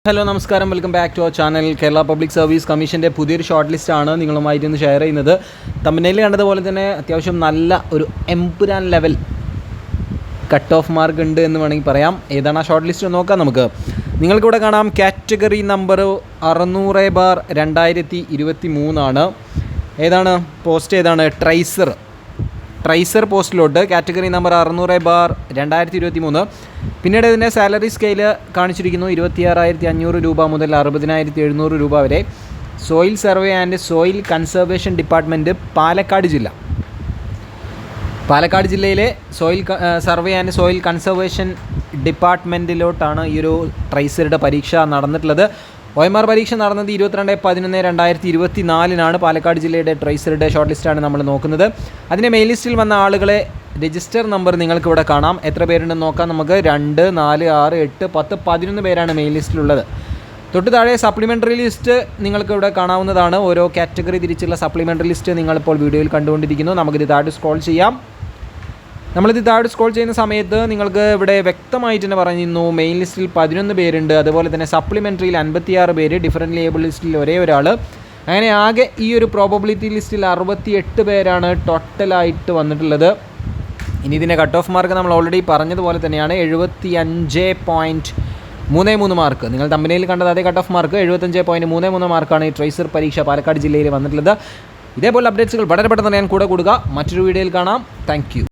Hello നമസ്കാരം, welcome back to our channel. Kerala public service കമ്മീഷൻ്റെ പുതിയൊരു ഷോർട്ട് ലിസ്റ്റാണ് നിങ്ങളുമായിട്ട് ഇന്ന് ഷെയർ ചെയ്യുന്നത്. തമ്പനയിൽ കണ്ടതുപോലെ തന്നെ അത്യാവശ്യം നല്ല ഒരു Empuraan level cut off mark ഉണ്ട് എന്ന് വേണമെങ്കിൽ പറയാം. ഏതാണ് ആ ഷോർട്ട് ലിസ്റ്റ് നോക്കാം നമുക്ക്. നിങ്ങൾക്കിവിടെ കാണാം കാറ്റഗറി നമ്പർ 600/2023 ഏതാണ് പോസ്റ്റ്, ഏതാണ് ട്രൈസർ പോസ്റ്റിലോട്ട് കാറ്റഗറി നമ്പർ 600/2023. പിന്നീട് ഇതിൻ്റെ സാലറി സ്കെയില് കാണിച്ചിരിക്കുന്നു. 26,500 രൂപ മുതൽ 60,700 രൂപ വരെ. Soil survey and soil conservation department Palakkad ജില്ലയിലെ soil survey and soil conservation ഡിപ്പാർട്ട്മെൻറ്റിലോട്ടാണ് ഈ ഒരു ട്രൈസറുടെ പരീക്ഷ നടന്നിട്ടുള്ളത്. OMR പരീക്ഷ നടന്നത് 22/11/2024 പാലക്കാട് ജില്ലയുടെ ട്രൈസറുടെ ഷോർട്ട് ലിസ്റ്റാണ് നമ്മൾ നോക്കുന്നത്. അതിൻ്റെ മെയിൽ ലിസ്റ്റിൽ വന്ന ആളുകളെ രജിസ്റ്റർ നമ്പർ നിങ്ങൾക്കിവിടെ കാണാം. എത്ര പേരുണ്ടെന്ന് നോക്കാം നമുക്ക്. 2, 4, 6, 8, 10, 11 പേരാണ് മെയിൽ ലിസ്റ്റിലുള്ളത്. തൊട്ട് താഴെ സപ്ലിമെൻ്ററി ലിസ്റ്റ് നിങ്ങൾക്കിവിടെ കാണാവുന്നതാണ്. ഓരോ കാറ്റഗറി തിരിച്ചുള്ള സപ്ലിമെൻ്ററി ലിസ്റ്റ് നിങ്ങളിപ്പോൾ വീഡിയോയിൽ കണ്ടുകൊണ്ടിരിക്കുന്നു. നമുക്കിത് താഴെ സ്ക്രോൾ ചെയ്യാം. നമ്മളിത് താഴെ സ്ക്രോൾ ചെയ്യുന്ന സമയത്ത് നിങ്ങൾക്ക് ഇവിടെ വ്യക്തമായിട്ട് തന്നെ പറയുന്നു മെയിൻ ലിസ്റ്റിൽ 11 പേരുണ്ട്. അതുപോലെ തന്നെ സപ്ലിമെൻ്ററിയിൽ 56 പേര്, ഡിഫറൻ്റ് ലേബിൾ ലിസ്റ്റിൽ ഒരേ ഒരാൾ. അങ്ങനെ ആകെ ഈ ഒരു പ്രോബബിലിറ്റി ലിസ്റ്റിൽ 68 പേരാണ് ടോട്ടലായിട്ട് വന്നിട്ടുള്ളത്. ഇനി ഇതിൻ്റെ കട്ട് ഓഫ് മാർക്ക് നമ്മൾ ഓൾറെഡി പറഞ്ഞതുപോലെ തന്നെയാണ് 75.33 മാർക്ക്. നിങ്ങൾ തമ്പനയിൽ കണ്ടത് അതേ കട്ട് ഓഫ് മാർക്ക് 75.33 മാർക്കാണ് ഈ ട്രൈസർ പരീക്ഷ പാലക്കാട് ജില്ലയിൽ വന്നിട്ടുള്ളത്. ഇതേപോലെ അപ്ഡേറ്റ്സുകൾ വളരെ പെട്ടെന്ന് ഞാൻ കൂടെ കൊടുക്കുക. മറ്റൊരു വീഡിയോയിൽ കാണാം. Thank you.